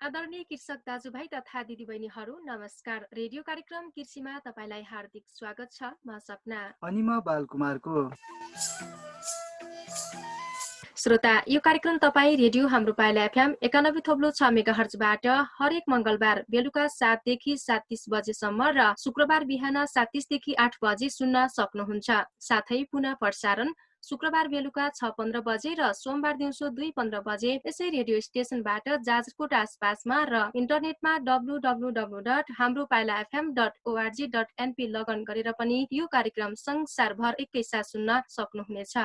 आदरणीय कृषक दाजुभाइ तथा दिदीबहिनीहरू नमस्कार। रेडियो कार्यक्रम कृषिमा तपाईलाई हार्दिक स्वागत छ। म सपना। अनि म बालकुमारको। श्रोता, यो कार्यक्रम तपाईँ रेडियो हाम्रो पाइला एफएम 91.6 मेगाहर्जबाट हरेक मंगलबार बेलुका 7 देखि 7:30 बजेसम्म र शुक्रबार बिहान 7:30 देखि 8 बजे सुन्न सक्नुहुन्छ। साथै पुनः प्रसारण शुक्रबार बेलुका 6:15 बजे र सोमबार दिउँसो 2:15 बजे यसै रेडियो स्टेशनबाट जाजरकोट आसपासमा र इन्टरनेटमा www.hamropailaFM.org.np लगइन गरेर पनि यो कार्यक्रम संसारभर एकैसाथ सुन्न सक्नुहुनेछ।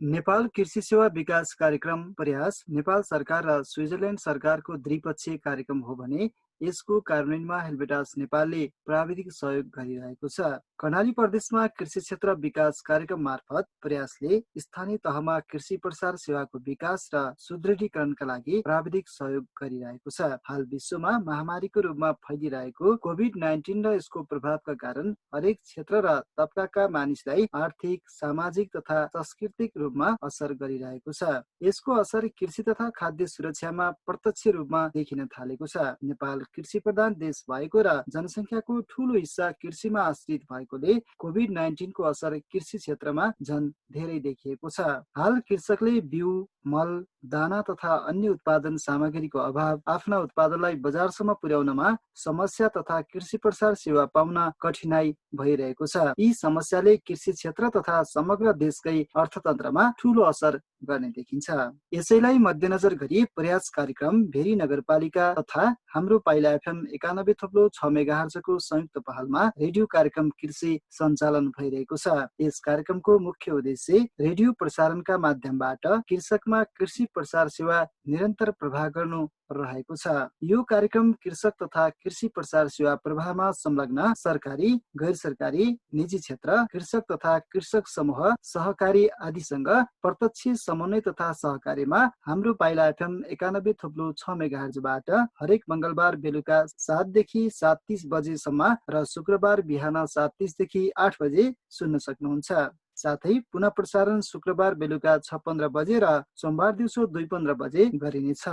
नेपाल कृषि सेवा विकास कार्यक्रम प्रयास नेपाल सरकार र स्विजरल्यान्ड सरकारको द्विपक्षीय कार्यक्रम हो भने यसको कार्यान्वयनमा हेल्वेटास नेपालले प्राविधिक सहयोग गरिरहेको छ। कर्णाली प्रदेशमा कृषि क्षेत्र विकास कार्यक्रम मार्फत प्रयासले स्थानीय तहमा कृषि प्रसार सेवाको विकास र सुदृढीकरणका लागि प्राविधिक सहयोग गरिरहेको छ। हाल विश्वमा महामारीको रूपमा फैलिरहेको कोभिड-19 र यसको प्रभावका कारण हरेक क्षेत्र र तबकाका मानिसलाई आर्थिक, सामाजिक तथा सांस्कृतिक रूपमा असर गरिरहेको छ। यसको असर कृषि तथा खाद्य सुरक्षामा प्रत्यक्ष रूपमा देखिन थालेको छ। नेपाल कृषि प्रधान देश भएको र जनसङ्ख्याको ठूलो हिस्सा कृषिमा आश्रित भएकोले कोभिड-19 को असर कृषि क्षेत्रमा झन धेरै देखिएको छ। हाल कृषकले बिउ, मल, दाना तथा अन्य उत्पादन सामग्रीको अभाव, आफ्ना उत्पादनलाई बजारसम्म पुर्याउनमा समस्या तथा कृषि प्रसार सेवा पाउन कठिनाई भइरहेको छ। यी समस्याले कृषि क्षेत्र तथा समग्र देशकै अर्थतन्त्रमा ठूलो असर गर्ने देखिन्छ। यसैलाई मध्यनजर गरी प्रयास कार्यक्रम भेरी नगरपालिका तथा हाम्रो पाइला एफएम 91.6 मेगाहर्जको संयुक्त पहलमा रेडियो कार्यक्रम कृषि सञ्चालन भइरहेको छ। यस कार्यक्रमको मुख्य उद्देश्य रेडियो प्रसारणका माध्यमबाट कृषकमा कृषि प्रसार सेवा निरन्तर प्रवाह गर्नु रहेको छ। यो कार्यक्रम कृषक तथा कृषि प्रसार सेवा प्रवाहमा संलग्न सरकारी, गैर सरकारी, निजी क्षेत्र, कृषक तथा कृषक समूह, सहकारी आदिसँग प्रत्यक्ष समन्वय तथा सहकार्यमा हाम्रो पाइला एफएम 91.6 मेगाहर्जबाट हरेक मंगलबार बेलुका 7 देखि 7:30 बजेसम्म र शुक्रबार बिहान 7:30 देखि 8 बजे सुन्न सक्नुहुन्छ। साथै पुनः प्रसारण शुक्रबार बेलुका 6:15 बजे र सोमबार दिउँसो 2:15 बजे गरिनेछ।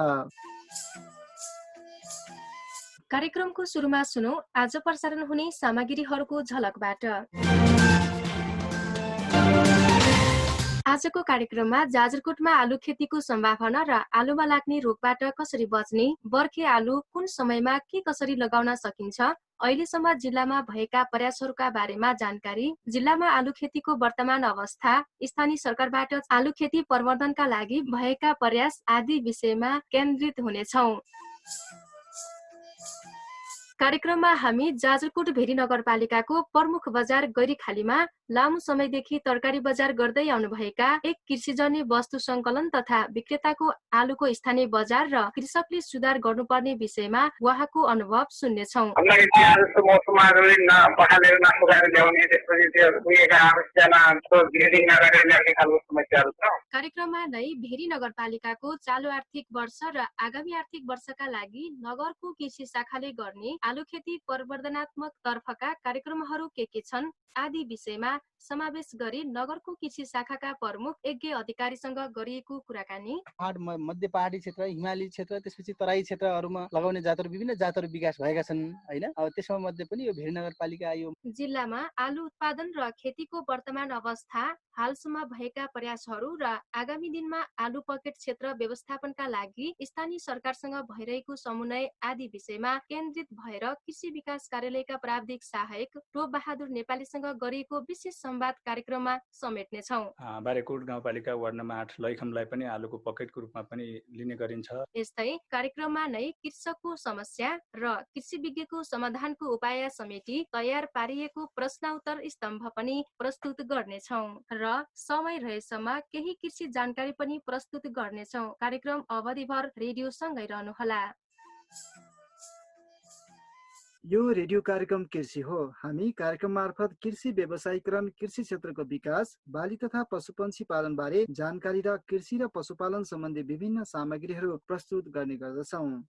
कार्यक्रमको सुरुमा सुनौ आज प्रसारण हुने सामग्रीहरूको झलकबाट। आजको कार्यक्रममा जाजरकोटमा आलु खेतीको सम्भावना र आलुमा लाग्ने रोगबाट कसरी बच्ने, बर्खे आलु कुन समयमा के कसरी लगाउन सकिन्छ, अहिलेसम्म जिल्लामा भएका प्रयासहरूका बारेमा जानकारी, जिल्लामा आलु खेतीको वर्तमान अवस्था, स्थानीय सरकारबाट आलु खेती प्रवर्धनका लागि भएका प्रयास आदि विषयमा केन्द्रित हुनेछौँ। कार्यक्रममा हामी जाजरकोट भेरी नगरपालिकाको प्रमुख बजार गैरीखालीमा लामो समयदेखि तरकारी बजार गर्दै आउनुभएका एक कृषिजन्य वस्तु संकलन तथा विक्रेताको आलुको स्थानीय बजार र कृषकले सुधार गर्नुपर्ने विषयमा उहाँको अनुभव सुन्नेछौँ। कार्यक्रममा नै भेरी नगरपालिकाको चालु आर्थिक वर्ष र आगामी आर्थिक वर्षका लागि नगरको कृषि शाखाले गर्ने आलु खेती प्रवर्धनात्मक तर्फका कार्यक्रमहरू के छन् आदि विषयमा समावेश गरी नगरको कृषि शाखाका प्रमुख यज्ञ अधिकारीसँग गरिएको कुराकानी। मध्य पहाडी क्षेत्र, हिमाली क्षेत्र, त्यसपछि तराई क्षेत्रहरूमा लगाउने जातहरू विभिन्न जातहरू विकास भएका छन् हैन। अब त्यसमा मध्ये पनि यो भेरी नगरपालिका आयो। जिल्लामा आलु उत्पादन र खेतीको वर्तमान अवस्था, हालसम्म भएका प्रयासहरू र आगामी दिनमा आलु पकेट क्षेत्र व्यवस्थापनका लागि स्थानीय सरकारसँग भइरहेको समन्वय आदि विषयमा केन्द्रित भएर कृषि विकास कार्यालयका प्राविधिक सहायक टोप बहादुर नेपालीसँग गरिएको विशेष संवाद कार्यक्रममा समेट्नेछौँ। बारेकोट गाउँपालिका वार्ड नम्बर 8 लैखमलाई पनि आलुको पकेटको रूपमा पनि लिने गरिन्छ। यस्तै कार्यक्रममा नै कृषकको समस्या र कृषि विज्ञको समाधानको उपाय समेटी तयार पारिएको प्रश्नोत्तर स्तम्भ पनि प्रस्तुत गर्नेछौँ र समय रहेसम्म केही कृषि जानकारी पनि प्रस्तुत गर्नेछौँ। कार्यक्रम अवधिभर रेडियो सँगै रहनुहोला। यो रेडियो कार्यक्रम कृषि हो। हामी कार्यक्रम मार्फत कृषि व्यवसायीकरण, कृषि क्षेत्रको विकास, बाली तथा पशुपक्षी पालन बारे जानकारी र कृषि र पशुपालन सम्बन्धी विभिन्न सामग्रीहरू प्रस्तुत गर्ने गर्दछौँ।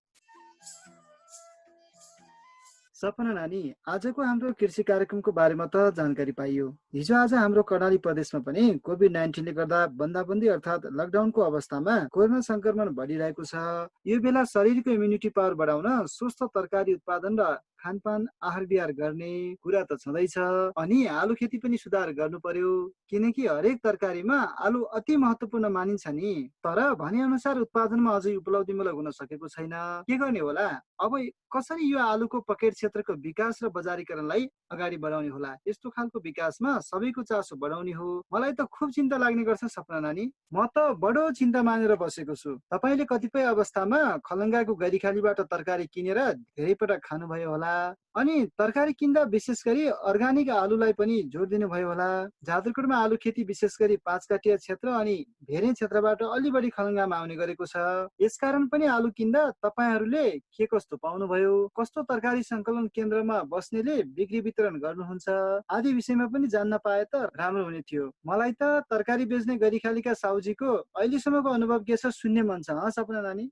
सपना नानी, आजको हाम्रो कृषि कार्यक्रमको बारेमा त जानकारी पाइयो। हिजो आज हाम्रो कर्णाली प्रदेशमा पनि कोभिड-19ले गर्दा बन्दाबन्दी अर्थात् लकडाउनको अवस्थामा कोरोना संक्रमण बढिरहेको छ। यो बेला शरीरको इम्युनिटी पावर बढाउन स्वस्थ तरकारी उत्पादन र खानपान आहार विहार गर्ने कुरा त छँदैछ, अनि आलु खेती पनि सुधार गर्नु पर्यो, किनकि हरेक तरकारीमा आलु अति महत्त्वपूर्ण मानिन्छ नि। तर भने अनुसार उत्पादनमा अझै उपलब्धिमूलक हुन सकेको छैन। के गर्ने होला? अब कसरी यो आलुको पकेट क्षेत्रको विकास र बजारीकरणलाई अगाडि बढाउने होला? यस्तो खालको विकासमा सबैको चासो बढाउने हो। मलाई त खुब चिन्ता लाग्ने गर्छ सपना नानी। म त बडो चिन्ता मानेर बसेको छु। तपाईँले कतिपय अवस्थामा खलङ्गाको गैरीखालीबाट तरकारी किनेर धेरै पटक खानुभयो होला, अनि तरकारी किन्दा विशेष गरी अर्ग्यानिक आलुलाई पनि जोड दिनुभयो होला। जाजरकोटमा आलु खेती विशेष गरी 5 काटिया क्षेत्र अनि धेरै क्षेत्रबाट अलि बढी खलङ्गामा आउने गरेको छ। यसकारण पनि आलु किन्दा तपाईँहरूले के कस्तो पाउनुभयो, कस्तो तरकारी सङ्कलन केन्द्रमा बस्नेले बिक्री वितरण गर्नुहुन्छ आदि विषयमा पनि जान्न पाए त राम्रो हुने थियो। मलाई त तरकारी बेच्ने गैरीखालीका साउजीको अहिलेसम्मको अनुभव के छ सुन्ने मन छ सपना नानी।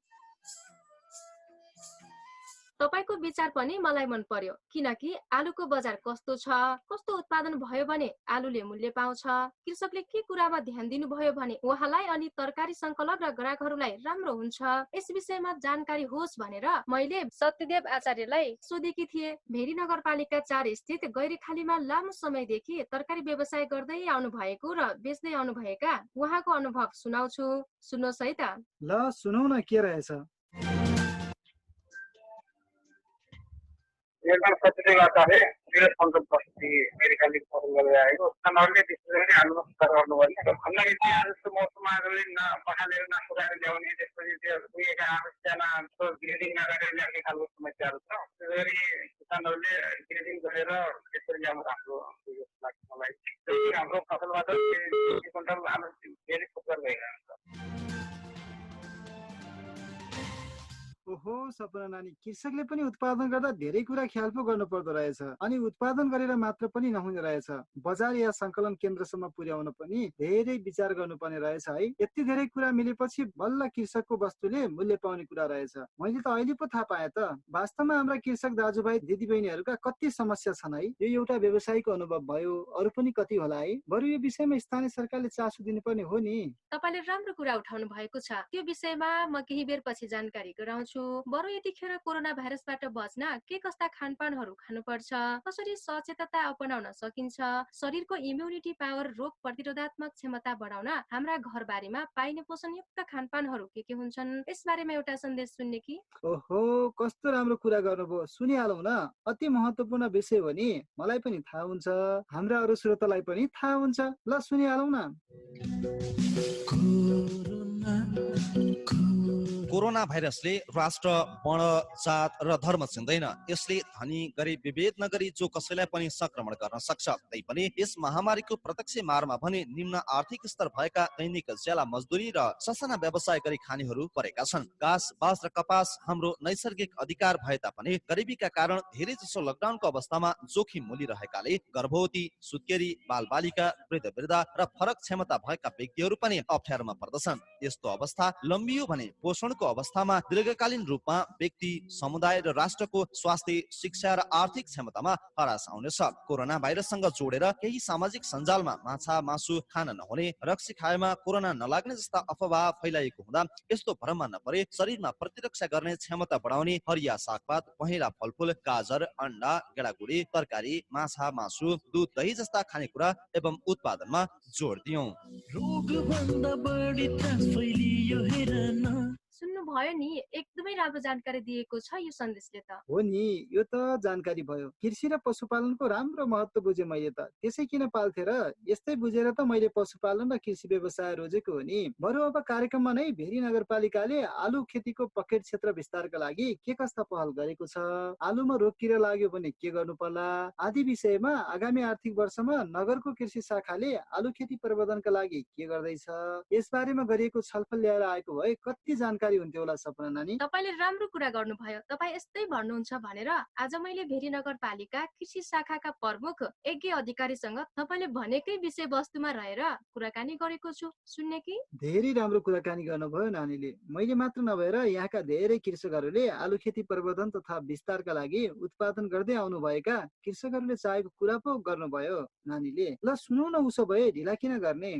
तपाईको विचार पनि मलाई मन पर्यो, किनकि आलुको बजार कस्तो छ, कस्तो उत्पादन भयो भने आलुले मूल्य पाउँछ, कृषकले के कुरामा ध्यान दिनुभयो भने उहाँलाई अनि तरकारी संकलक र ग्राहकहरूलाई राम्रो हुन्छ, यस विषयमा जानकारी होस् भनेर मैले सत्यदेव आचार्यलाई सोधेकी थिए। भेरी नगरपालिका 4 स्थित गैरीखालीमा लामो समयदेखि तरकारी व्यवसाय गर्दै आउनु भएको र बेच्दै आउनु भएका उहाँको अनुभव सुनाउँछु, सुन्नुहोस् है त। ल सुनौ न के रहेछ। एकदम सचेत आचार्य मेरो सङ्कल्प बस्ती मेरो खालि फोन गरेर आएको उनीहरूले विशेष गरी आलुमा सुधार गर्नुपर्ने भन्दा जस्तो मौसममा न पखालेर न सुकाएर ल्याउने, त्यसपछि त्यो कुहिएका आलुजना ग्रेडिङ नगरेर ल्याउने खालको समस्याहरू छ। त्यसै गरी किसानहरूले ग्रेडिङ गरेर त्यसरी ल्याउनु राम्रो लाग्छ मलाई। हाम्रो फसलबाट क्विन्टल आलु धेरै उपकार भइरहेको छ। ओहो सपना नानी, कृषकले पनि उत्पादन गर्दा धेरै कुरा ख्याल पो गर्नु पर्दो रहेछ, अनि उत्पादन गरेर मात्र पनि नहुने रहेछ, बजार या सङ्कलन केन्द्रसम्म पुर्याउन पनि धेरै विचार गर्नुपर्ने रहेछ है। यति धेरै कुरा मिलेपछि बल्ल कृषकको वस्तुले मूल्य पाउने कुरा रहेछ। मैले त अहिले पो थाहा पाएँ त। वास्तवमा हाम्रा कृषक दाजुभाइ दिदीबहिनीहरूका कति समस्या छन् है। यो एउटा व्यवसायको अनुभव भयो, अरू पनि कति होला है। बरु यो विषयमा स्थानीय सरकारले चासो दिनुपर्ने हो नि। तपाईले राम्रो कुरा उठाउनु भएको छ। त्यो विषयमा म केही बेर पछि जानकारी गराउँछु। बरु यतिखेर कोरोना भाइरसबाट बच्न के कस्ता खानपानहरू खानुपर्छ, कसरी सचेतता अपनाउन सकिन्छ, शरीरको इम्युनिटी पावर, रोग प्रतिरोधात्मक क्षमता बढाउन हाम्रा घरबारीमा पाइने पोषणयुक्त खानपानहरू के हुन्छन्, यस बारेमा एउटा सन्देश सुन्ने कि। ओहो कस्तो राम्रो कुरा गर्नुभयो, सुनिहालौ न। अति महत्त्वपूर्ण विषय हो नि, मलाई पनि थाहा हुन्छ, हाम्रा अरू श्रोतालाई पनि थाहा हुन्छ। ल सुनिहालौ न। कोरोना भाइरसले राष्ट्र, वर्ण, जात र धर्म चिन्दैन। यसले धनी गरिब विभेद नगरी जो कसैलाई पनि संक्रमण गर्न सक्छ। तैपनि यस महामारीको प्रत्यक्ष मारमा भने निम्न आर्थिक स्तर भएका दैनिक ज्याला मजदुरी र ससाना व्यवसाय गरी खानेहरू परेका छन्। घाँस, बाँस र कपास हाम्रो नैसर्गिक अधिकार भए तापनि गरिबीका कारण धेरै जसो लकडाउनको अवस्थामा जोखिम मूलिरहेकाले गर्भवती, सुत्केरी, बालबालिका, वृद्ध वृद्धा र फरक क्षमता भएका व्यक्तिहरू पनि अप्ठ्यारोमा पर्दछन्। यस्तो अवस्था लम्बियो भने पोषणको अवस्थामा दीर्घकालीन रूपमा व्यक्ति, समुदाय र राष्ट्रको स्वास्थ्य, शिक्षा र आर्थिक क्षमतामा हरास आउनेछ। कोरोना भाइरससँग जोडेर केही सामाजिक सञ्जालमा माछा मासु खान नहुने, रक्सी खाएमा कोरोना नलाग्ने जस्ता अफवाह फैलाइएको हुँदा यस्तो भ्रममा नपरे शरीरमा प्रतिरक्षा गर्ने क्षमता बढाउने हरिया सागपात, पहेँला फलफुल, गाजर, अन्डा, गेडागुडी, तरकारी, माछा मासु, दुध, दही जस्ता खानेकुरा एवं उत्पादनमा जोड दियौं। सुन्नुभयो नि, एकदमै राम्रो जानकारी दिएको छ यो सन्देशले त। हो नि, यो त जानकारी भयो। कृषि र पशुपालनको राम्रो महत्त्व बुझेँ मैले त। त्यसै किन पाल्थे र? यस्तै बुझेर त मैले पशुपालन र कृषि व्यवसाय रोजेको हो नि। बरु अब कार्यक्रममा नै भेरी नगरपालिकाले आलु खेतीको पकेट क्षेत्र विस्तारका लागि के कस्ता पहल गरेको छ, आलुमा रोग किरा लाग्यो भने के गर्नु पर्ला आदि विषयमा आगामी आर्थिक वर्षमा नगरको कृषि शाखाले आलु खेती प्रबन्धनका लागि के गर्दैछ, यसबारेमा गरिएको छलफल ल्याएर आएको भए कति जानकारी हुन्थ्यो होला सपना नानी? तपाईले राम्रो कुरा गर्नुभयो। तपाई यस्तै भन्नुहुन्छ भनेर आज मैले भेरी नगरपालिका कृषि शाखाका प्रमुख यज्ञ अधिकारीसँग तपाईले भनेकै विषयवस्तुमा रहेर कुराकानी गरेको छु। सुन्ने कि? धेरै राम्रो कुराकानी गर्नुभयो नानीले। मैले मात्र नभएर यहाँका धेरै कृषकहरूले आलु खेती प्रवर्धन तथा विस्तारका लागि उत्पादन गर्दै आउनुभएका कृषकहरूले चाहेको कुरा पो गर्नुभयो नानीले। ल सुनौ न, उसो भए ढिला किन गर्ने?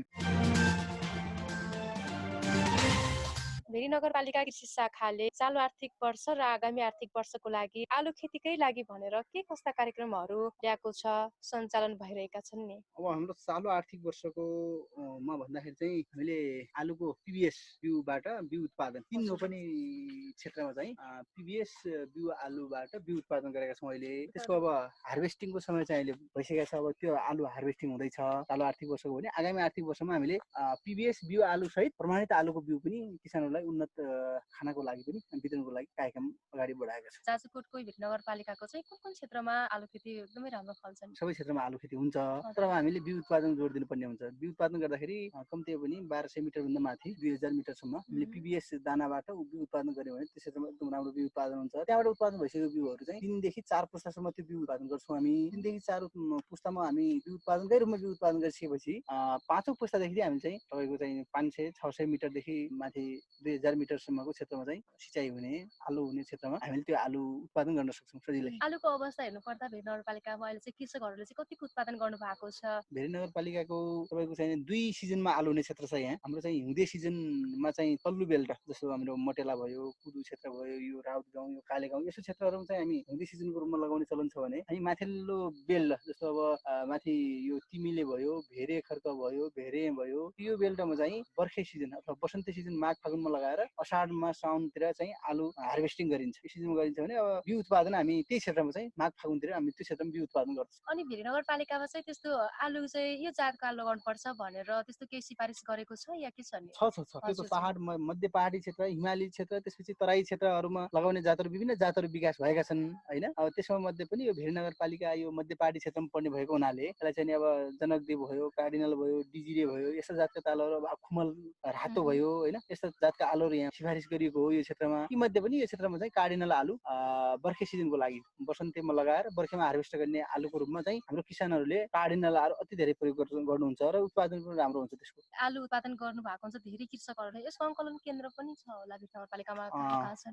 भेरी नगरपालिका कृषि शाखाले चालु आर्थिक वर्ष र आगामी आर्थिक वर्षको लागि आलु खेतीकै लागि भनेर के कस्ता कार्यक्रमहरू ल्याएको छ, सञ्चालन भइरहेका छन् नि? अब हाम्रो चालु आर्थिक वर्षको मा भन्दाखेरि चाहिँ हामीले आलुको पिबिएस बिउबाट बिउ उत्पादन तीन रोपनी क्षेत्रमा चाहिँ पिबिएस बिउ आलुबाट बिउ उत्पादन गरेका छौँ अहिले। त्यसको अब हार्भेस्टिङको समय चाहिँ अहिले भइसकेको छ। अब त्यो आलु हार्भेस्टिङ हुँदैछ चालु आर्थिक वर्षको भने। आगामी आर्थिक वर्षमा हामीले पिबिएस बिउ आलु सहित प्रमाणित आलुको बिउ पनि किसानहरूलाई उन्नत खानाको लागि पनि वितरणको लागि कार्यक्रम अगाडि बढाएका छौँ। जाजरकोटको भेरी नगरपालिकाको चाहिँ कुन क्षेत्रमा आलु खेती एकदमै राम्रो फल्छन्? सबै क्षेत्रमा आलु खेती हुन्छ, तर हामीले बिउ उत्पादन जोड दिनुपर्ने हुन्छ। बिउ उत्पादन गर्दाखेरि कम्ती पनि 1200 मिटरभन्दा माथि 2000 मिटरसम्म हामीले पिबिएस दानाबाट बिउ उत्पादन गर्यो भने त्यस क्षेत्रमा एकदम राम्रो बिउ उत्पादन हुन्छ। त्यहाँबाट उत्पादन भइसकेको बिउहरू चाहिँ 3 देखि 4 पुस्तासम्म त्यो बिउ उत्पादन गर्छौँ हामी। 3 देखि 4 पुस्तामा हामी बिउ उत्पादनकै रूपमा बिउ उत्पादन गरिसकेपछि 5औं पुस्तादेखि हामी चाहिँ तपाईँको चाहिँ 500-600 मिटरदेखि माथि 2000 मिटरसम्मको क्षेत्रमा चाहिँ सिँचाइ हुने आलु हुने क्षेत्रमा हामीले त्यो आलु उत्पादन गर्न सक्छौँ सजिलै। आलुको अवस्था हेर्नु पर्दा भेरी नगरपालिकामा अहिले चाहिँ कृषकहरूले चाहिँ कतिको उत्पादन गर्नु भएको छ? भेरी नगरपालिकाको तपाईँको चाहिँ 2 सिजनमा आलु हुने क्षेत्र छ यहाँ। हाम्रो चाहिँ हिउँदे सिजनमा चाहिँ तल्लो बेल्ट जस्तो हाम्रो मटेला भयो, कुदु क्षेत्र भयो, यो राउत गाउँ, यो काले गाउँ, यस्तो क्षेत्रहरूमा चाहिँ हामी हिउँदे सिजनको रूपमा लगाउने चलन छ भने हामी माथिल्लो बेल्ट जस्तो अब माथि यो तिमिले भयो, भेरे खर्क भयो, भेरे भयो, यो बेल्टमा चाहिँ बर्खे सिजन अथवा वसन्त सिजन माघ फागुनमा लगाएर असाढमा साउनतिर चाहिँ आलु हार्भेस्टिङ गरिन्छ। यो सिजनमा गरिन्छ भने अब बिउ उत्पादन हामी त्यही क्षेत्रमा चाहिँ माघ फागुनतिर हामी त्यो क्षेत्रमा बिउ उत्पादन गर्छौँ। अनि भेरी नगरपालिकामा चाहिँ त्यस्तो आलु चाहिँ यो जातको आलु लगाउनुपर्छ भनेर त्यस्तो केही सिफारिस गरेको छ या के छ नि? छ त्यो त पहाड मध्य पहाडी क्षेत्र, हिमाली क्षेत्र, त्यसपछि तराई क्षेत्रहरूमा लगाउने जातहरू विभिन्न जातहरू विकास भएका छन् हैन। अब त्यसमा मध्ये पनि यो भेरी नगरपालिका यो मध्य पहाडी क्षेत्रमा पर्ने भएको हुनाले यसलाई चाहिँ अब जनकदेव भयो, कार्डिनल भयो, डिजिरे भयो, यस्ता जातका तालहरू, अब खुमल रातो भयो हैन, यस्ता जातका आलुहरू यहाँ सिफारिस गरिएको हो यो क्षेत्रमा। यी मध्ये पनि यो क्षेत्रमा चाहिँ कार्डिनल आलु बर्खे सिजनको लागि वसन्तीमा लगाएर बर्खेमा हार्भेस्ट गर्ने आलुको रूपमा चाहिँ हाम्रो किसानहरूले कार्डिनल आलु अति धेरै प्रयोग गर्नुहुन्छ र उत्पादन पनि राम्रो हुन्छ त्यसको। आलु उत्पादन गर्नु भएको हुन्छ धेरै कृषकहरूले। यसको अङ्कलन केन्द्र पनि छ होला भेरी नगरपालिकामा?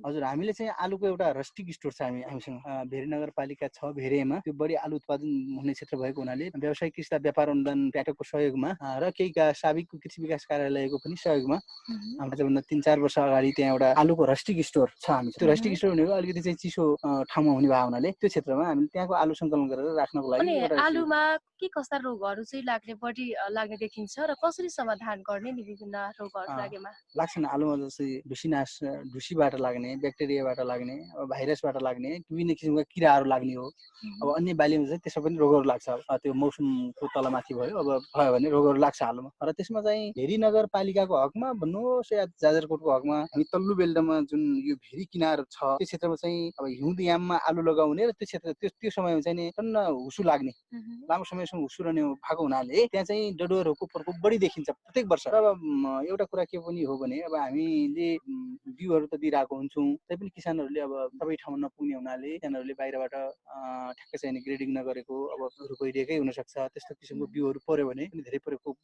हजुर, हामीले चाहिँ आलुको एउटा रस्टिक स्टोर छ हामीसँग भेरी नगरपालिका 6 भेरेमा। त्यो बढी आलु उत्पादन हुने क्षेत्र भएको हुनाले व्यावसायिक कृषि व्यापार अनुदान प्याटकको सहयोगमा र केही साबिकको कृषि विकास कार्यालयको पनि सहयोगमा हाम्रो चाहिँ 3-4 वर्ष अगाडि त्यहाँ एउटा आलुको रस्टिक स्टोर छ हामी। त्यो रस्टिक स्टोर भनेको अलिकति चाहिँ चिसो ठाउँमा हुने भएको हुनाले त्यो क्षेत्रमा हामीले त्यहाँको आलु सङ्कलन गरेर राख्नको लागि। अनि आलुमा के कस्ता रोगहरू चाहिँ बढी लाग्ने देखिन्छ र कसरी समाधान गर्ने नि विभिन्न रोगहरू लागेमा? लाग्छन् आलुमा जस्तै ढुसीबाट लाग्ने, ब्याक्टेरियाबाट लाग्ने, अब भाइरसबाट लाग्ने, विभिन्न किसिमका किराहरू लाग्ने हो। अब अन्य बालीमा चाहिँ त्यसमा पनि रोगहरू लाग्छ। त्यो मौसमको तलमाथि भयो अब भयो भने रोगहरू लाग्छ आलुमा। र त्यसमा चाहिँ भेरी नगरपालिकाको हकमा भन्नुहोस् या जाजरकोटको हकमा हामी तल्लो बेल्टमा जुन यो भेरी किनार छ त्यो क्षेत्रमा चाहिँ अब हिउँदे याममा आलु लगाउने र त्यो क्षेत्र त्यो समयमा चाहिँ टन्न हुसु लाग्ने, लामो समयसम्म हुसु रहने भएको हुनाले त्यहाँ चाहिँ डडुवरहरूको प्रकोप बढी देखिन्छ प्रत्येक वर्ष। र अब एउटा कुरा के पनि हो भने अब हामीले बिउहरू त दिइरहेको हुन्छौँ, तैपनि किसानहरूले अब सबै ठाउँमा नपुग्ने हुनाले किसानहरूले बाहिरबाट ठ्याक्कै चाहिँ ग्रेडिङ नगरेको अब रुपैडिएकै हुनसक्छ। त्यस्तो किसिमको बिउहरू पर्यो भने पनि धेरै प्रकोप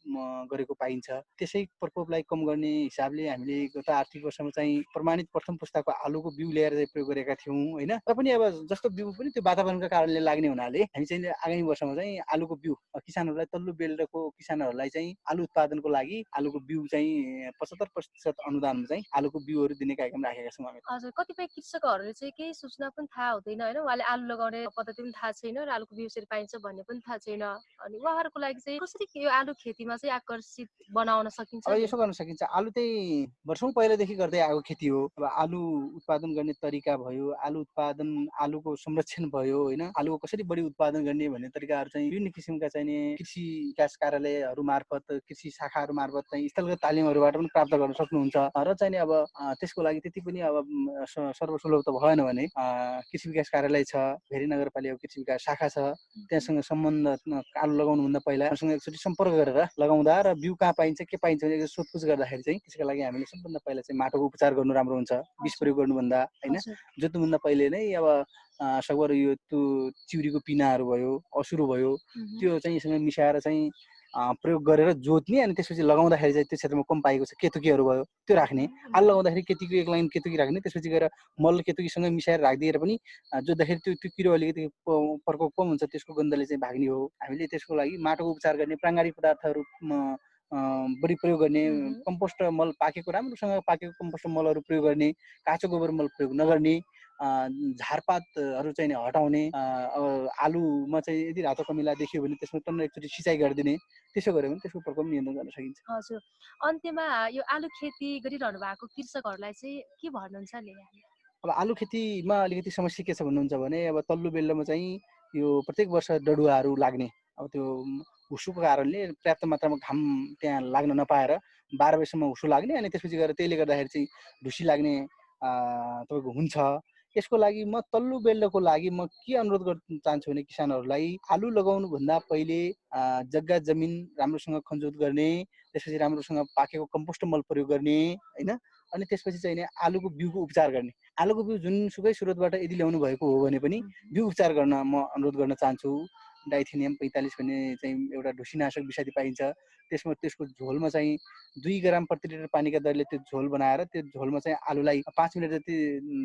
गरेको पाइन्छ। त्यसै प्रकोपलाई कम गर्ने हिसाबले हामीले गत आर्थिक वर्षमा चाहिँ प्रमाणित प्रथम पुस्ताको आलुको बिउ ल्याएर चाहिँ प्रयोग गरेका थियौँ होइन। र पनि अब जस्तो बिउ पनि त्यो वातावरणका कारणले लाग्ने हुनाले हामी चाहिँ आगामी वर्षमा चाहिँ आलुको बिउ किसानहरूलाई तल्लो बेल्टको किसानहरूलाई चाहिँ आलु उत्पादनको लागि आलुको बिउ चाहिँ 75% अनुदानमा चाहिँ आलुको बिउहरू दिने कार्यक्रम राखेका छौँ हामी। हजुर, कतिपय कृषकहरूले चाहिँ केही सूचना पनि थाहा हुँदैन होइन, उहाँले आलु लगाउने पद्धति पनि थाहा छैन र आलुको बिउ यसरी पाइन्छ भन्ने पनि थाहा छैन। अनि उहाँहरूको लागि चाहिँ कसरी यो आलु खेतीमा चाहिँ आकर्षित बनाउन सकिन्छ? अब यसो गर्न सकिन्छ, आलु चाहिँ वर्षौँ पहिलादेखि गर्दै आएको खेती हो। अब आलु उत्पादन गर्ने तरिका भयो, आलु उत्पादन आलुको संरक्षण भयो होइन, आलुको कसरी बढी उत्पादन गर्ने भन्ने तरिकाहरू चाहिँ विभिन्न किसिमका चाहिँ कृषि विकास कार्यालयहरू मार्फत, कृषि शाखाहरू मार्फत चाहिँ स्थलगत तालिमहरूबाट पनि प्राप्त गर्न सक्नुहुन्छ। र चाहिँ अब त्यसको लागि त्यति पनि अब सर्वसुलभ त भएन भने कृषि विकास कार्यालय छ, भेरी नगरपालिकाको कृषि विकास शाखा छ, त्यहाँसँग सम्बन्ध आलु लगाउनुभन्दा पहिला उहाँसँग एकचोटि सम्पर्क गरेर लगाउँदा र बिउ कहाँ पाइन्छ के पाइन्छ भने सोधपुछ गर्दाखेरि चाहिँ त्यसका लागि हामीले सबभन्दा सबभन्दा पहिला चाहिँ माटोको उपचार गर्नु राम्रो हुन्छ, विष प्रयोग गर्नुभन्दा होइन। जोत्नुभन्दा पहिले नै अब सकभर यो त्यो चिउरीको पिनाहरू भयो, असुरो भयो, त्यो चाहिँ यससँग मिसाएर चाहिँ प्रयोग गरेर जोत्ने, अनि त्यसपछि लगाउँदाखेरि चाहिँ त्यो क्षेत्रमा कम पाएको छ केतुकीहरू भयो त्यो राख्ने। आलु लगाउँदाखेरि केतुकी एक लाइन केतुकी राख्ने, त्यसपछि गएर मल केतुकीसँग मिसाएर राखिदिएर पनि जोत्दाखेरि त्यो किरो अलिकति प्रकोप कम हुन्छ, त्यसको गन्धले चाहिँ भाग्ने हो। हामीले त्यसको लागि माटोको उपचार गर्ने, प्राङ्गारिक पदार्थहरू बढी प्रयोग गर्ने, कम्पोस्ट मल पाकेको राम्रोसँग पाकेको कम्पोस्ट मलहरू प्रयोग गर्ने, काँचो गोबर मल प्रयोग नगर्ने, झारपातहरू चाहिँ हटाउने। अब आलुमा चाहिँ यदि रातो कमिला देखियो भने त्यसमा टन्न एकचोटि सिँचाइ गरिदिने। त्यसो गऱ्यो भने त्यसको प्रकोप नियन्त्रण गर्न सकिन्छ। हजुर, अन्त्यमा यो आलु खेती गरिरहनु भएको कृषकहरूलाई चाहिँ के भन्नुहुन्छ नि? अब आलु खेतीमा अलिकति समस्या के छ भन्नुहुन्छ भने अब तल्लो बेल्लोमा चाहिँ यो प्रत्येक वर्ष डडुवाहरू लाग्ने, अब त्यो हुसुको कारणले पर्याप्त मात्रामा घाम त्यहाँ लाग्न नपाएर 12 बजीसम्म हुसु लाग्ने, अनि त्यसपछि गएर त्यसले गर्दाखेरि चाहिँ ढुसी लाग्ने तपाईँको हुन्छ। यसको लागि म तल्लो बेल्लोको लागि म के अनुरोध गर्न चाहन्छु भने किसानहरूलाई आलु लगाउनुभन्दा पहिले जग्गा जमिन राम्रोसँग खनजोत गर्ने, त्यसपछि राम्रोसँग पाकेको कम्पोस्ट मल प्रयोग गर्ने होइन। अनि त्यसपछि चाहिँ आलुको बिउको उपचार गर्ने। आलुको बिउ जुनसुकै स्रोतबाट यदि ल्याउनु भएको हो भने पनि बिउ उपचार गर्न म अनुरोध गर्न चाहन्छु। डाइथेनियम 45 भन्ने चाहिँ एउटा ढुसीनाशक विषादी पाइन्छ, त्यसको झोलमा चाहिँ 2 ग्राम प्रति लिटर पानीका दरले त्यो झोल बनाएर त्यो झोलमा चाहिँ आलुलाई 5 मिनट जति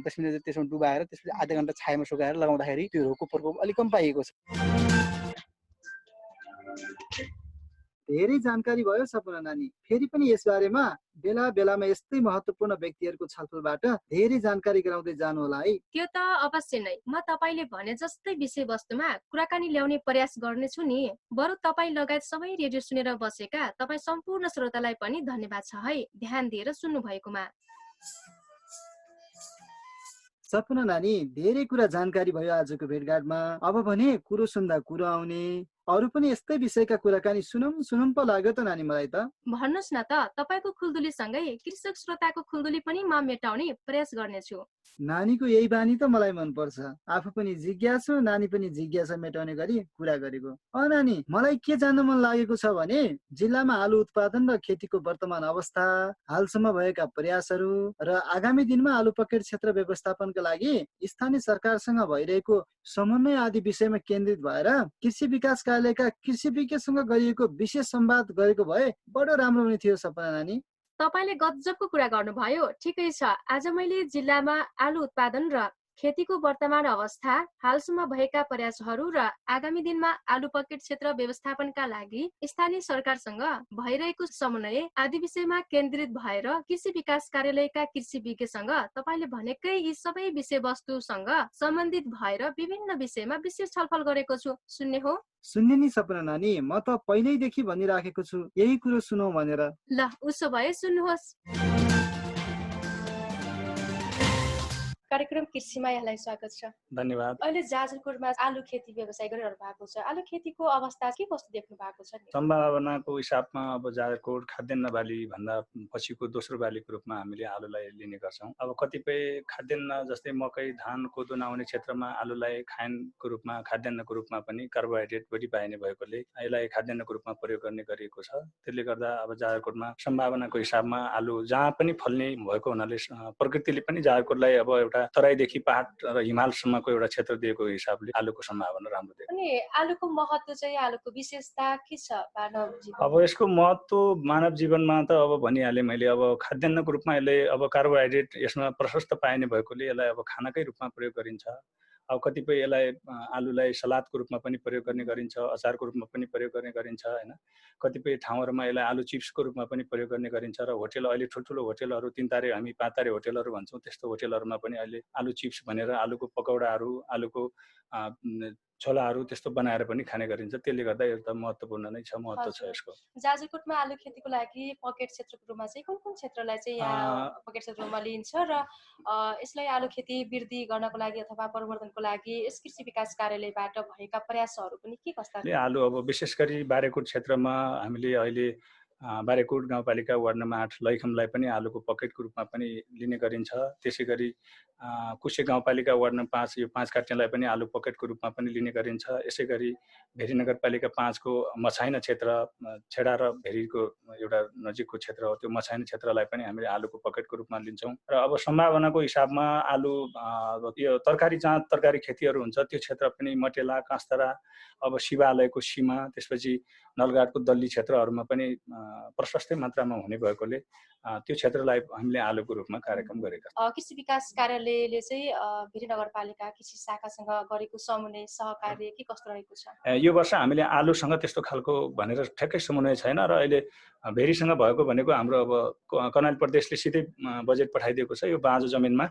10 मिनट जति त्यसमा डुबाएर त्यसपछि आधा घन्टा छायामा सुकाएर लगाउँदाखेरि त्यो रोगको प्रकोप अलिक कम पाइएको छ। धेरै जानकारी भयो सपना नानी। फेरि पनि यस बारेमा बेला बेलामा यस्तै महत्त्वपूर्ण व्यक्तिहरूको छलफलबाट धेरै जानकारी गराउँदै जानु होला है। त्यो त अवश्य नै। म तपाईले भने जस्तै विषयवस्तुमा कुराकानी ल्याउने प्रयास गर्नेछु नि। बरु तपाईँ लगायत सबै रेडियो सुनेर बसेका तपाईँ सम्पूर्ण श्रोतालाई पनि धन्यवाद छ है, ध्यान दिएर सुन्नु भएकोमा। सपना नानी, धेरै कुरा जानकारी भयो आजको भेटघाटमा। अब भने कुरो सुन्दा कुरो आउने, अरू पनि यस्तै विषयका कुराकानी सुनौं पो लाग्यो त नानी मलाई त। भन्नुहोस् न त, तपाईँको खुल्दुली सँगै कृषक श्रोताको खुल्दुली पनि म मेटाउने प्रयास गर्नेछु। नानीको यही बानी त मलाई मनपर्छ। आफू पनि जिज्ञासु, नानी पनि जिज्ञासा मेटाउने गरी कुरा गरेको। नानी, मलाई के जान्न मन लागेको छ भने जिल्लामा आलु उत्पादन र खेतीको वर्तमान अवस्था, हालसम्म भएका प्रयासहरू र आगामी दिनमा आलु पकेट क्षेत्र व्यवस्थापनका लागि स्थानीय सरकारसँग भइरहेको समन्वय आदि विषयमा केन्द्रित भएर कृषि विकास कार्यालयका कृषि विज्ञसँग गरिएको विशेष संवाद गरेको भए बडो राम्रो हुने थियो सपना नानी। तपाईले गजबको कुरा गर्नुभयो। ठिकै छ, आज मैले जिल्लामा आलु उत्पादन र खेतीको वर्तमान अवस्था, हालसम्म भएका प्रयासहरू र आगामी दिनमा आलु पकेट क्षेत्र व्यवस्थापनका लागि स्थानीय सरकारसँग भइरहेको समन्वय आदि विषयमा केन्द्रित भएर कृषि विकास कार्यालयका कृषि विज्ञसँग तपाईले भनेकै यी सबै विषयवस्तुसँग सम्बन्धित भएर विभिन्न विषयमा विशेष छलफल गरेको छु। सुन्ने हो? सुन्ने नि सपना नानी, म त पहिल्यैदेखि भनिराखेको छु यही कुरो सुनौ भनेर। ल, उसो भए सुन्नुहोस्। कार्यक्रम कृषिमा यहाँलाई स्वागत छ। धन्यवाद। अहिले जाजरकोटमा आलु खेती व्यवसाय गरिरहनु भएको छ। आलु खेतीको अवस्था के कस्तो देख्नु भएको छ नि? सम्भावनाको हिसाबमा अब जाजरकोट खाद्यान्न बाली भन्दा पछिको दोस्रो बालीको रूपमा हामीले आलुलाई लिने गर्छौँ। अब कतिपय खाद्यान्न जस्तै मकै, धान, कोदो नआउने क्षेत्रमा आलुलाई खानको रूपमा, खाद्यान्नको रूपमा पनि कार्बोहाइड्रेट बढी पाइने भएकोले यसलाई खाद्यान्नको रूपमा प्रयोग गर्ने गरिएको छ। त्यसले गर्दा अब जाजरकोटमा सम्भावनाको हिसाबमा आलु जहाँ पनि फल्ने भएको हुनाले प्रकृतिले पनि जाजरकोटलाई अब एउटा तराईदेखि पहाड र हिमालसम्मको एउटा क्षेत्र दिएको हिसाबले आलुको सम्भावना राम्रो देखिन्छ। अनि आलुको महत्त्व चाहिँ, आलुको विशेषता के छ मानव जीवन? अब यसको महत्त्व मानव जीवनमा त अब भनिहालेँ मैले। अब खाद्यान्नको रूपमा यसले अब कार्बोहाइड्रेट यसमा प्रशस्त पाइने भएकोले यसलाई अब खानाकै रूपमा प्रयोग गरिन्छ। अब कतिपय यसलाई आलुलाई सलादको रूपमा पनि प्रयोग गर्ने गरिन्छ, अचारको रूपमा पनि प्रयोग गर्ने गरिन्छ हैन। कतिपय ठाउँहरूमा यसलाई आलु चिप्सको रूपमा पनि प्रयोग गर्ने गरिन्छ र होटेल, अहिले ठुल्ठुलो होटेलहरू, 3 तारे हामी 5 तारे होटेलहरू भन्छौँ, त्यस्तो होटेलहरूमा पनि अहिले आलु चिप्स भनेर आलुको पकौडाहरू, आलुको छोलाहरू त्यस्तो बनाएर पनि खाने गरिन्छ। त्यसले गर्दा यो त महत्त्वपूर्ण नै छ, महत्त्व छ यसको। जाजरकोटमा आलु खेतीको लागि पकेट क्षेत्रको रूपमा चाहिँ कुन कुन क्षेत्रलाई चाहिँ यहाँ पकेट क्षेत्रमा लिइन्छ र यसलाई आलु खेती वृद्धि गर्नको लागि अथवा प्रवर्धनको लागि यस कृषि विकास कार्यालयबाट भएका प्रयासहरू पनि के कस्ता? आलु अब विशेष गरी बारेकोट क्षेत्रमा हामीले अहिले बारेकोट गाउँपालिका वार्ड नम्बर 8 लैखमलाई पनि आलुको पकेटको रूपमा पनि लिने गरिन्छ। त्यसै गरी कुशे गाउँपालिका वार्ड नम्बर 5 यो 5 काट्नेलाई पनि आलु पकेटको रूपमा पनि लिने गरिन्छ। यसै गरी भेरी नगरपालिका 5 को मछाइना क्षेत्र छेडा र भेरीको एउटा नजिकको क्षेत्र हो, त्यो मछाइना क्षेत्रलाई पनि हामीले आलुको पकेटको रूपमा लिन्छौँ। र अब सम्भावनाको हिसाबमा आलु यो तरकारी जहाँ तरकारी खेतीहरू हुन्छ त्यो क्षेत्र पनि मटेला, काँस्तरा, अब शिवालयको सीमा, त्यसपछि नलगाटको दल्ली क्षेत्रहरूमा पनि प्रशस्तै मात्रामा हुने भएकोले त्यो क्षेत्रलाई हामीले आलुको रूपमा कार्यक्रम गरेका छौँ। कृषि विकास कार्यालयले चाहिँ भेरी नगरपालिका कृषि शाखासँग गरेको समन्वय सहकार्य के कस्तो रहेको छ? यो वर्ष हामीले आलुसँग त्यस्तो खालको भनेर ठ्याक्कै समन्वय छैन र अहिले भेरीसँग भएको भनेको हाम्रो अब कर्णाली प्रदेशले सिधै बजेट पठाइदिएको छ, यो बाँझो जमिनमा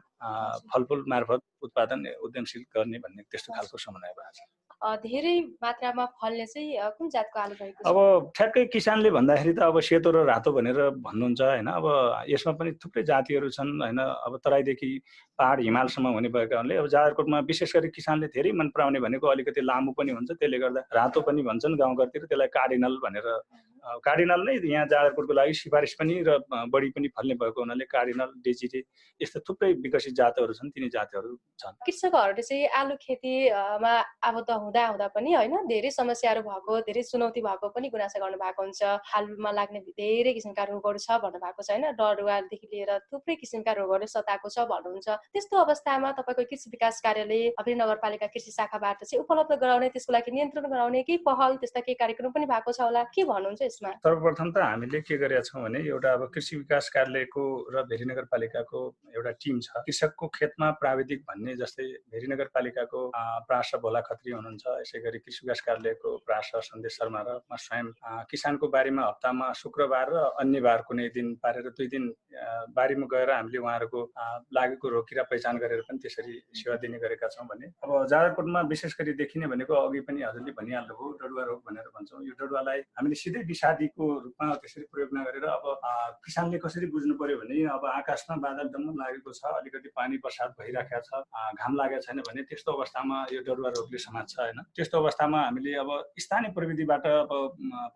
फलफुल मार्फत उत्पादन उद्यमशील गर्ने भन्ने त्यस्तो खालको समन्वय भएको छ। धेरै मात्रामा फल्ने चाहिँ कुन जातको आलु रहेको छ? अब ठ्याक्कै किसानले भन्दाखेरि त अब सेतो र रातो भनेर भन्नुहुन्छ हैन। अब यसमा पनि थुप्रै जातिहरू छन् हैन। अब तराईदेखि पहाड हिमालसम्म हुने भएकाले अब जाजरकोटमा विशेष गरी किसानले धेरै मन पराउने भनेको अलिकति लामो पनि हुन्छ, त्यसले गर्दा रातो पनि भन्छन् गाउँघरतिर, त्यसलाई कार्डिनल भनेर। कार्डिनल नै यहाँ जाजरकोटको लागि सिफारिस पनि र बढी पनि फल्ने भएको हुनाले कार्डिनल, डेजिरे यस्तो थुप्रै विकसित जातहरू छन्, तिनी जातहरू छन्। कृषकहरूले चाहिँ आलु खेतीमा आबद्ध हुँदा पनि हैन धेरै समस्याहरू भएको, धेरै चुनौती भएको पनि गुनासो गर्नु भएको हुन्छ। आलुमा लाग्ने धेरै किसिमका रोगहरू छ भन्नु भएको छ हैन, डरुवादेखि लिएर थुप्रै किसिमका रोगहरू सताएको छ भन्नुहुन्छ। त्यस्तो अवस्थामा तपाईको कृषि विकास कार्यालय भेरी नगरपालिका कृषि शाखाबाट चाहिँ उपलब्ध गराउने, त्यसको लागि नियन्त्रण गराउने के पहल त्यस्ता केही कार्यक्रम पनि भएको छ होला, के भन्नुहुन्छ यसमा? सर्वप्रथम त हामीले के गरेका छौँ भने एउटा अब कृषि विकास कार्यालयको र भेरी नगरपालिकाको एउटा टिम छ। कृषकको खेतमा प्राविधिक भन्ने जस्तै भेरी नगरपालिकाको प्रास भोला खत्री हुनुहुन्छ, यसै गरी कृषि विकास कार्यालयको प्रास सन्देश शर्मा र म स्वयं किसानको बारीमा हप्तामा शुक्रबार र अन्य बार कुनै दिन पारेर 2 दिन बारीमा गएर हामीले उहाँहरूको लागेको रोग किरा पहिचान गरेर पनि त्यसरी सेवा दिने गरेका छौँ। भने अब जाजरकोटमा विशेष गरी देखिने भनेको अघि पनि हजुरले भनिहाल्नुभयो डडुवा रोग भनेर भन्छौँ। यो डडुवालाई हामीले सिधै विषादीको रूपमा त्यसरी प्रयोग नगरेर अब किसानले कसरी बुझ्नु पर्यो भने अब आकाशमा बादल डम्म लागेको छ, अलिकति पानी बर्सात भइराखेको छ, घाम लागेको छैन भने त्यस्तो अवस्थामा यो डडुवा रोगले समात्छ हैन। त्यस्तो अवस्थामा हामीले अब स्थानीय प्रविधिबाट अब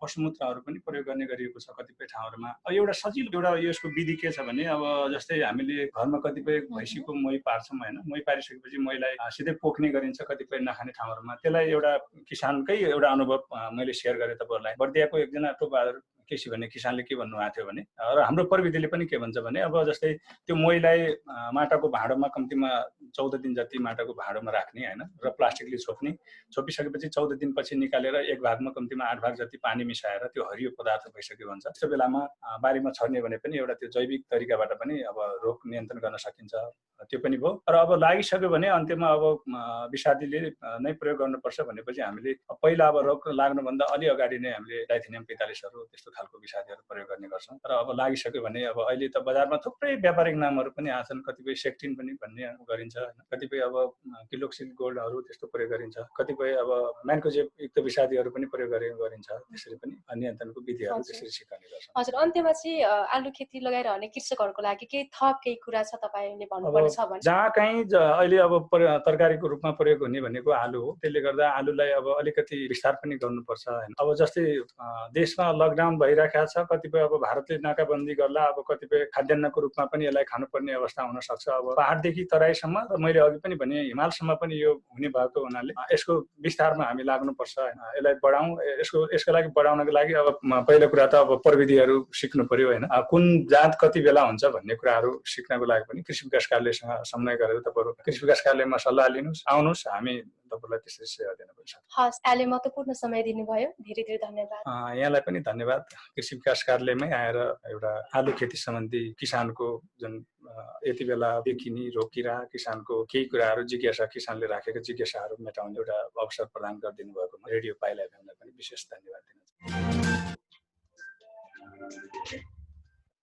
पशुमूत्रहरू पनि प्रयोग गर्ने गरिएको छ कतिपय ठाउँहरूमा। एउटा सजिलो एउटा यसको विधि के छ भने अब जस्तै हामीले घरमा कतिपय भैँसीको मही पार्छौँ हैन, मही पारिसकेपछि महीलाई सिधै पोख्ने गरिन्छ कतिपय नखाने ठाउँहरूमा। त्यसलाई एउटा किसानकै एउटा अनुभव मैले सेयर गरेँ तपाईँहरूलाई। बर्दियाको एकजना टोपबहादुर केसी भन्ने किसानले के भन्नुभएको थियो भने र हाम्रो प्रविधिले पनि के भन्छ भने अब जस्तै त्यो महीलाई माटाको भाँडोमा कम्तीमा 14 दिन जति माटाको भाँडोमा राख्ने हैन र प्लास्टिकले छोप्ने, छोपिसकेपछि 14 दिनपछि निकालेर एक भागमा कम्तीमा 8 भाग जति पानी मिसाएर त्यो हरियो पदार्थ भइसक्यो भन्छ। त्यस्तो बेलामा बारीमा छर्ने भने पनि एउटा त्यो जैविक तरिकाबाट पनि अब रोग नियन्त्रण गर्न सकिन्छ, त्यो पनि भयो। र अब लागिसक्यो भने अन्त्यमा अब विषादीले नै प्रयोग गर्नुपर्छ भनेपछि हामीले पहिला अब रोग लाग्नुभन्दा अलि अगाडि नै हामीले डाइथेनियम 45हरू त्यस्तो खालको विषादीहरू प्रयोग गर्ने गर्छौँ। र अब लागिसक्यो भने अब अहिले त बजारमा थुप्रै व्यापारिक नामहरू पनि आछन्, कतिपय सेक्टिन पनि भन्ने गरिन्छ, कतिपय अब किलोक्सिल गोल्डहरू त्यस्तो प्रयोग गरिन्छ, कतिपय अब म्यान्कोजेब युक्त विषादीहरू पनि प्रयोग गरिन्छ। त्यसरी पनि नियन्त्रणको विधिहरू त्यसरी सिकाउने गर्छौँ। हजुर, अन्त्यमा चाहिँ आलु खेती लगाइरहने कृषकहरूको लागि केही कुरा छ तपाईले भन्नुपर्ने छ भने? जहाँ कहीँ अहिले अब तरकारीको रूपमा प्रयोग हुने भनेको आलु हो, त्यसले गर्दा आलुलाई अब अलिकति विस्तार पनि गर्नुपर्छ हैन। अब जस्तै देशमा लकडाउन भइराखेको छ, कतिपय अब भारतले नाकाबन्दी गर्ला, अब कतिपय खाद्यान्नको रूपमा पनि यसलाई खानुपर्ने अवस्था हुन सक्छ। अब पहाडदेखि तराईसम्म र मैले अघि पनि भने हिमालसम्म पनि यो हुने भएको हुनाले यसको विस्तारमा हामी लाग्नुपर्छ हैन। यसलाई बढाउँ, यसको लागि बढाउनको लागि अब पहिलो कुरा त अब प्रविधिहरू सिक्नु पर्यो हैन। कुन जात कति बेला हुन्छ भन्ने कुराहरू सिक्नको लागि पनि कृषि विकास कार्यालयसँग समन्वय गरेर तपाईहरु कृषि विकास कार्यालयमा सल्लाह लिनुस्, आउनुस्, हामी तपाईलाई त्यसरी सेवा दिन पनि सक्छौँ। हस्, अहिले महत्त्वपूर्ण समय दिनुभयो, धेरै धेरै धन्यवाद। यहाँलाई पनि धन्यवाद। कृषि विकास कार्यालयमै आएर एउटा आलु खेती सम्बन्धी किसानको जुन यति बेला देखिने रोकिरा किसानको केही कुराहरू जिज्ञासा किसानले राखेको जिज्ञासाहरू मेटाउने एउटा अवसर प्रदान गरिदिनु भएको रेडियो पाइला एफएमलाई पनि विशेष धन्यवाद दिन चाहन्छु।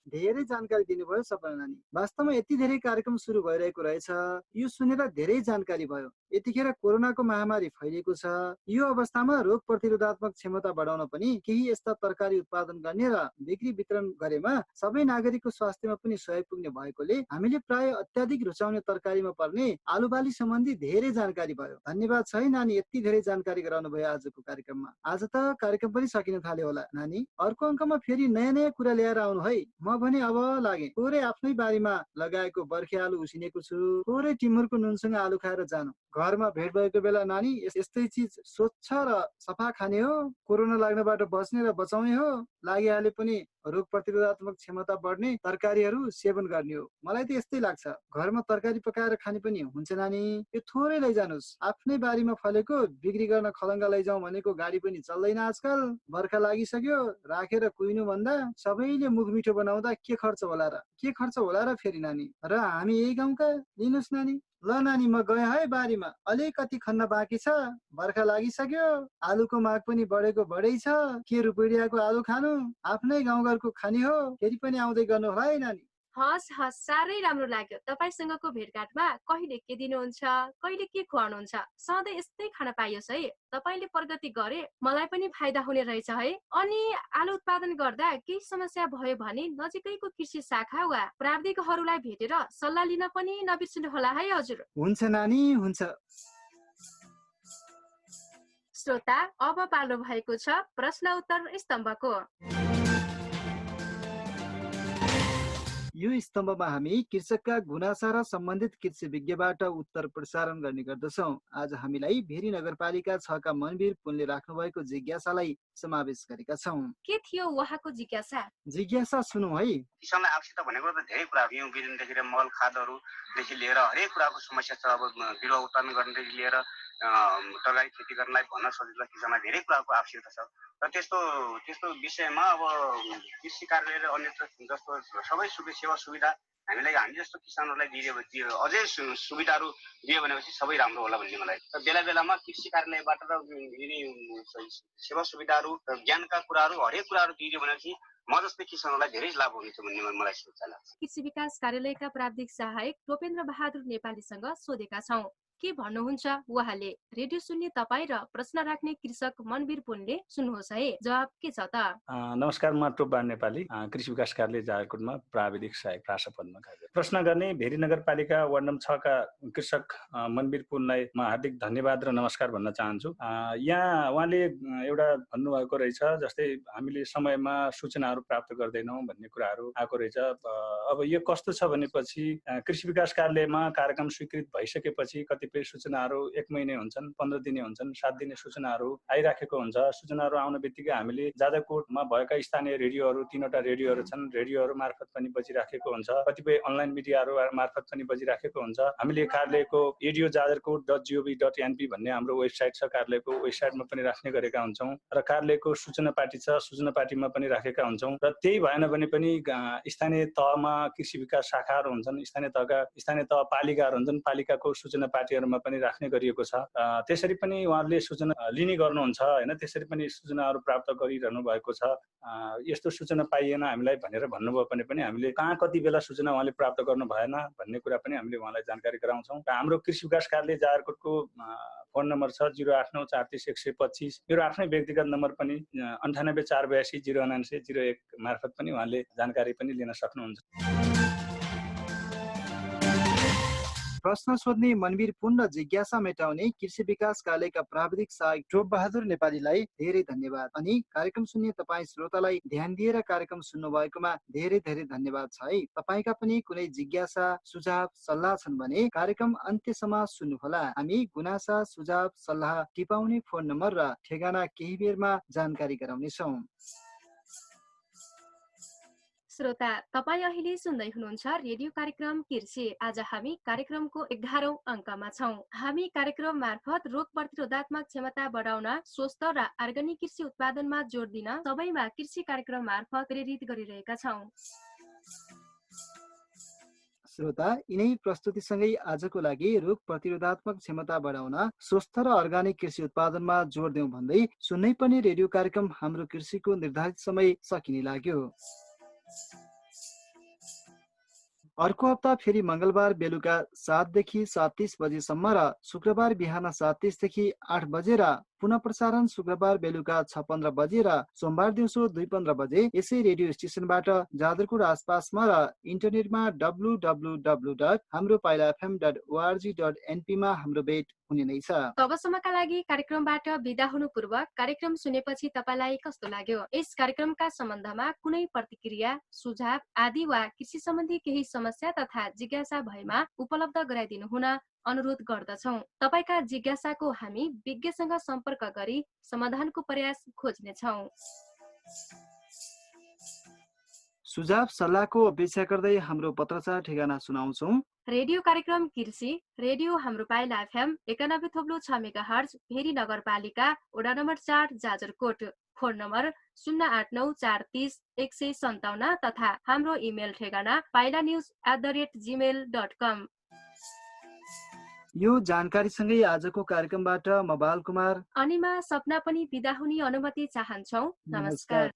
धेरै जानकारी दिनुभयो सपना नानी। वास्तवमा यति धेरै कार्यक्रम सुरु भइरहेको रहेछ, यो सुनेर धेरै जानकारी भयो। यतिखेर कोरोनाको महामारी फैलिएको छ। यो अवस्थामा रोग प्रतिरोधात्मक क्षमता बढाउन पनि केही यस्ता तरकारी उत्पादन गर्ने र बिक्री वितरण गरेमा सबै नागरिकको स्वास्थ्यमा पनि सहयोग पुग्ने भएकोले हामीले प्राय अत्याधिक रुचाउने तरकारीमा पर्ने आलुबाली सम्बन्धी धेरै जानकारी भयो। धन्यवाद छ है नानी, यति धेरै जानकारी गराउनु भयो आजको कार्यक्रममा। आज त कार्यक्रम पनि सकिन थाल्यो होला नानी। अर्को अङ्कमा फेरि नयाँ नयाँ कुरा ल्याएर आउनु है। म भने अब लागे थोरै आफ्नै बारीमा लगाएको बर्खे आलु उसिनेको छु, थोरै टिमुरको नुनसँग आलु खाएर जानु। घरमा भेट भएको बेला नानी यस्तै चिज स्वच्छ र सफा खाने हो, कोरोना लाग्नबाट बच्ने र बचाउने हो, लागिहाले पनि रोग प्रतिरोधात्मक क्षमता बढ्ने तरकारीहरू सेवन गर्ने हो। मलाई त यस्तै लाग्छ। घरमा तरकारी पकाएर खाने पनि हुन्छ नानी। यो थोरै लैजानुस्। आफ्नै बारीमा फलेको बिक्री गर्न खलङ्गा लैजाउँ भनेको गाडी पनि चल्दैन आजकल। बर्खा लागिसक्यो, राखेर कुहिनु भन्दा सबैले मुख मिठो बनाउँदा के खर्च होला र? के खर्च होला र फेरि नानी? र हामी यही गाउँका, लिनुहोस् नानी। ल नानी, म गएँ है बारीमा। अलिकति खन्न बाँकी छ। बर्खा लागिसक्यो, आलुको माग पनि बढेको बढै छ। के रुपियाँको आलु खानु, आफ्नै गाउँघरको खाने हो। फेरि पनि आउँदै गर्नु होला है नानी। हस् हस्, साह्रै राम्रो लाग्यो। तपाईँसँगको भेटघाटमा कहिले के दिनुहुन्छ, कहिले के खुवाउनुहुन्छ, सधैँ यस्तै खान पाइयोस् है। तपाईँले प्रगति गरे मलाई पनि फाइदा हुने रहेछ है। अनि आलु उत्पादन गर्दा केही समस्या भयो भने नजिकैको कृषि शाखा वा प्राविधिकहरूलाई भेटेर सल्लाह लिन पनि नबिर्सिनु होला है हजुर। हुन्छ नानी, हुन्छ। श्रोता, अब पालो भएको छ प्रश्न उत्तर स्तम्भको। यो स्तम्भमा हामी कृषकका गुनासा र सम्बन्धित कृषि विज्ञबाट उत्तर प्रसारण गर्ने गर्दछौँ। आज हामीलाई भेरी नगरपालिका 6 का मनवीर पुनले राख्नु भएको जिज्ञासालाई समावेश गरेका छौँ। के थियो उहाँको जिज्ञासा? जिज्ञासा सुनौ है। किसानलाई आवश्यकता भनेको त धेरै कुरा, बिउ बिरुवादेखि लिएर मल खादहरूदेखि लिएर हरेक कुराको समस्या छ। अब बिरुवा उत्पादन गर्नेदेखि लिएर तरकारी खेती गर्नलाई भन्न सजिलो, किसानलाई धेरै कुराको आवश्यकता छ। र त्यस्तो विषयमा अब कृषि कार्यालय र अन्य जस्तो सबै सेवा सुविधा हामी जस्तो किसानहरूलाई दियो, अझै सुविधाहरू दियो भनेपछि सबै राम्रो होला भन्ने मलाई। र बेला बेलामा कृषि कार्यालयबाट र सेवा सुविधाहरू, ज्ञानका कुराहरू, हरेक कुराहरू दियो भनेपछि म जस्तै किसानहरूलाई धेरै लाभ हुनेछ भन्ने मलाई सोच लाग्छ। कृषि विकास कार्यालयका प्राविधिक सहायक टोपेन्द्र बहादुर नेपालीसँग सोधेका छौँ। के भन्नुहुन्छ उहाँले? रेडियो सुन्ने तपाईँ र प्रश्न राख्ने कृषक मनवीर पुनले सुन्नुहोस् है। जवाब के छ त? नमस्कार, म टोपबहादुर नेपाली, कृषि विकास कार्यालय जाजरकोटमा प्राविधिक सहायक प्रासा पदमा कार्यरत। प्रश्न गर्ने भेरी नगरपालिका वार्ड नम्बर 6 का कृषक मनवीर पुनलाई म हार्दिक धन्यवाद र नमस्कार भन्न चाहन्छु। यहाँ उहाँले एउटा भन्नुभएको रहेछ, जस्तै हामीले समयमा सूचनाहरू प्राप्त गर्दैनौँ भन्ने कुराहरू आएको रहेछ। अब यो कस्तो छ भनेपछि कृषि विकास कार्यालयमा कार्यक्रम स्वीकृत भइसकेपछि कतिपय सूचनाहरू 1 महिने हुन्छन्, 15 दिने हुन्छन्, 7 दिने सूचनाहरू आइराखेको हुन्छ। सूचनाहरू आउन बित्तिकै हामीले जाजरकोटमा भएका स्थानीय रेडियोहरू 3वटा रेडियोहरू छन्, रेडियोहरू मार्फत पनि बजिराखेको हुन्छ। कतिपय अनलाइन मिडियाहरू मार्फत पनि बजिराखेको हुन्छ। हामीले कार्यालयको radio.gov.np भन्ने हाम्रो वेबसाइट छ, कार्यालयको वेबसाइटमा पनि राख्ने गरेका हुन्छौँ। र कार्यालयको सूचना पाटी छ, सूचना पाटीमा पनि राखेका हुन्छौँ। र त्यही भएन भने पनि स्थानीय तहमा कृषि विकास शाखाहरू हुन्छन्, स्थानीय तह पालिकाहरू हुन्छन्, पालिकाको सूचना पाटीहरूमा पनि राख्ने गरिएको छ। त्यसरी पनि उहाँहरूले सूचना लिने गर्नुहुन्छ हैन, त्यसरी पनि सूचनाहरू प्राप्त गरिरहनु भएको छ। यस्तो सूचना पाइएन हामीलाई भनेर भन्नुभयो भने पनि हामीले कहाँ कति बेला सूचना उहाँले प्राप्त गर्नु भएन भन्ने कुरा पनि हामीले उहाँलाई जानकारी गराउँछौँ। र हाम्रो कृषि विकास कार्यालय जाजरकोटको फोन नम्बर छ 08933125। मेरो आफ्नै व्यक्तिगत नम्बर पनि 9848209901 मार्फत पनि उहाँले जानकारी पनि लिन सक्नुहुन्छ। प्रश्न सोध्ने मनवीर पुन र जिज्ञासा मेटाउने कृषि विकास कार्यालयका प्राविधिक सहायक टोपबहादुर नेपालीलाई धेरै धन्यवाद। अनि कार्यक्रम सुन्ने तपाईँ श्रोतालाई ध्यान दिएर कार्यक्रम सुन्नु भएकोमा धेरै धेरै धन्यवाद छ है। तपाईँका पनि कुनै जिज्ञासा, सुझाव, सल्लाह छन् भने कार्यक्रम अन्त्यसम्म सुन्नुहोला। हामी गुनासा, सुझाव, सल्लाह टिपाउने फोन नम्बर र ठेगाना केही बेरमा जानकारी गराउनेछौँ। श्रोता, तपाईँ अहिले सुन्दै हुनुहुन्छ रेडियो कार्यक्रम कृषि। आज हामी कार्यक्रमको 11औं अङ्कमा छौँ। हामी कार्यक्रम मार्फत रोग प्रतिरोधात्मक क्षमता बढाउन, स्वस्थ र अर्ग्यानिक कृषि उत्पादनमा जोड दिन सबैमा कृषि कार्यक्रम मार्फत प्रेरित गरिरहेका छौँ। श्रोता, यिनै प्रस्तुतिसँगै आजको लागि रोग प्रतिरोधात्मक क्षमता बढाउन, स्वस्थ र अर्ग्यानिक कृषि उत्पादनमा जोड देऊ भन्दै सुन्नै पनि रेडियो कार्यक्रम हाम्रो कृषिको निर्धारित समय सकिने लाग्यो। अर्को हप्ता फेरि मंगलबार बेलुका 7 देखि 7:30 बजेसम्म र शुक्रबार बिहान 7:30 देखि 8 बजे र पुनः प्रसारण शुक्रबार बेलुका 6:15 बजे र सोमबार दिउँसो 2:15 बजे यसै रेडियो स्टेशनबाट जाजरकोट आसपासमा र इन्टरनेटमा www.hamropailaFM.org.np मा हाम्रो भेट हुने नै छ। तबसम्मका लागि कार्यक्रमबाट बिदा हुनु पूर्व कार्यक्रम सुनेपछि तपाईलाई कस्तो लाग्यो? यस कार्यक्रमका सम्बन्धमा कुनै प्रतिक्रिया, सुझाव आदि वा कृषि सम्बन्धी केही समस्या तथा जिज्ञासा भएमा उपलब्ध गराइदिनु हुन अनुरोध गर्दछौँ। तपाईका जिज्ञासाको हामी विज्ञसँग सम्पर्क गरी समाधानको प्रयास खोज्नेछौँ। सुझाव सल्लाहको अपेक्षा गर्दै हाम्रो पत्रचार ठेगाना सुनाउँछौँ। रेडियो कार्यक्रम कृषि, रेडियो हाम्रो पाइला एफएम 91.6 मेगाहर्ज, भेरी नगरपालिका, वडा नम्बर 4, जाजरकोट। फोन नम्बर 089430 157 तथा हाम्रो इमेल ठेगाना pailanews@gmail.com। यो जानकारीसँगै आजको कार्यक्रमबाट म बाल कुमार अनि म सपना पनि बिदा हुने अनुमति चाहन्छौ। नमस्कार।